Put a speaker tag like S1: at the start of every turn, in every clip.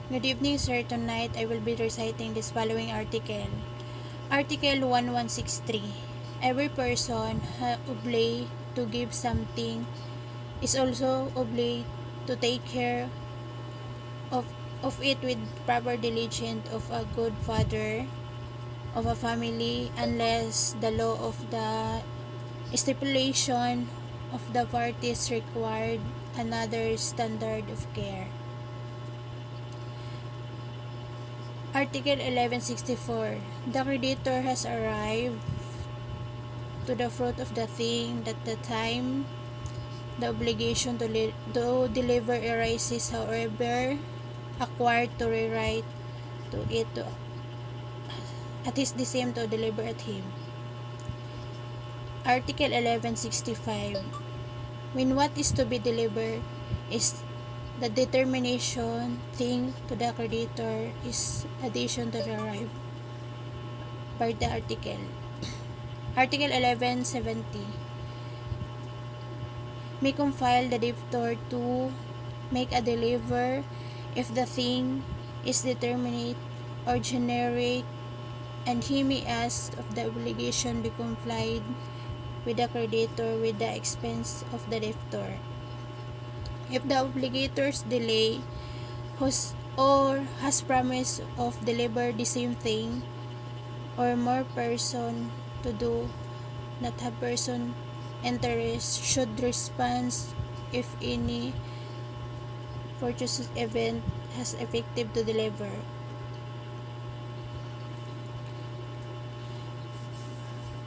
S1: Good evening, sir. Tonight I will be reciting this following article. Article 1163. Every person obliged to give something is also obliged to take care of, of it with proper diligence of a good father of a family, unless the law of the stipulation of the parties required another standard of care. Article 1164. The creditor has arrived to the fruit of the thing that the time the obligation to deliver arises, however acquired to rewrite to it at his the same to deliver at him. Article 1165. When what is to be delivered is the determination thing to the creditor is addition to the right by the article. Article 1170. May compel the debtor to make a deliver if the thing is determinate or generate, and he may ask of the obligation be complied with the creditor with the expense of the debtor. If the obligator's delay has promised of deliver the same thing or more person to do not have person interest, should respond if any fortuitous event has effective to deliver.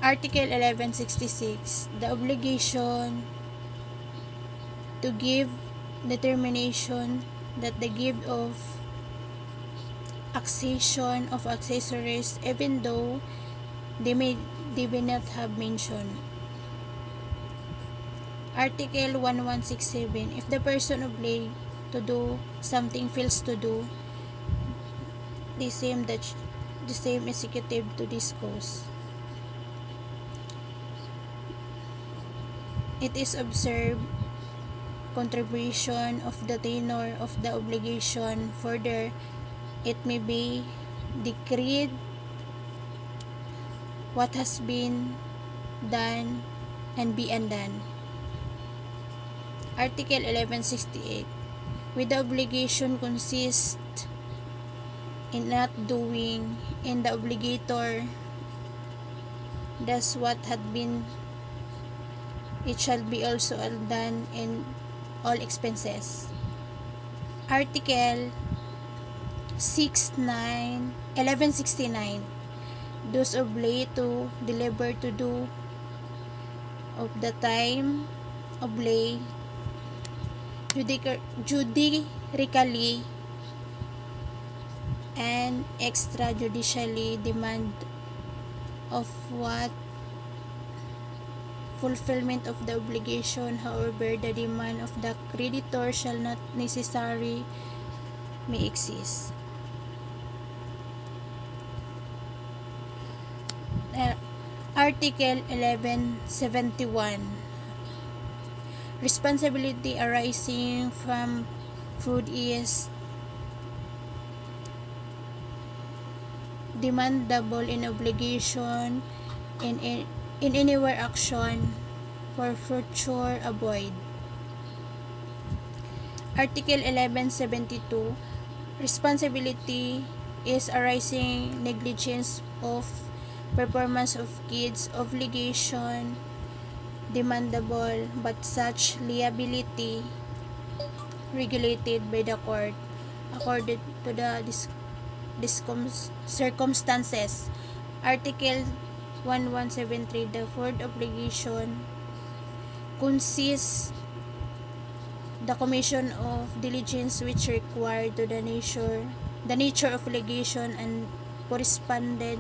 S1: Article 1166. The obligation to give determination that the gift of accession of accessories, even though they may not have mentioned. Article 1167. If the person obliged to do something fails to do the same executive to discuss, it is observed contribution of the tenor of the obligation. Further, it may be decreed what has been done and be undone. Article 1168. With the obligation consists in not doing, and the obligator does what had been, it shall be also undone in all expenses. Article 1169. Those obliged to deliver to do of the time obliged judicially and extrajudicially demand of what fulfillment of the obligation, however the demand of the creditor shall not necessarily may exist. Article 1171. Responsibility arising from fraud is demandable in obligation in anywhere action for future avoid. Article 1172. Responsibility is arising negligence of performance of kids obligation demandable, but such liability regulated by the court according to the circumstances. Article 1173. The fourth obligation consists the commission of diligence which required to the nature of obligation and corresponded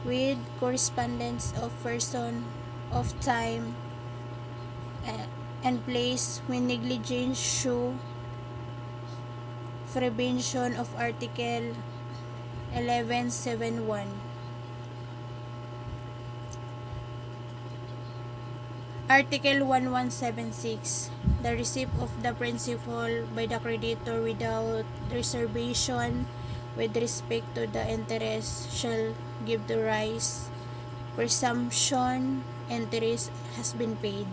S1: with correspondence of person, of time and place when negligence show prevention of Article 1171. Article 1176. The receipt of the principal by the creditor without reservation with respect to the interest shall give the rise presumption interest has been paid.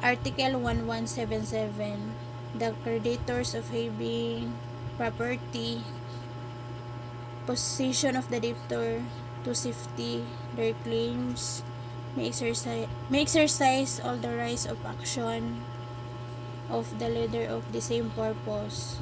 S1: Article 1177. The creditors of having property possession of the debtor to safety their claims may exercise all the rights of action of the lender of the same purpose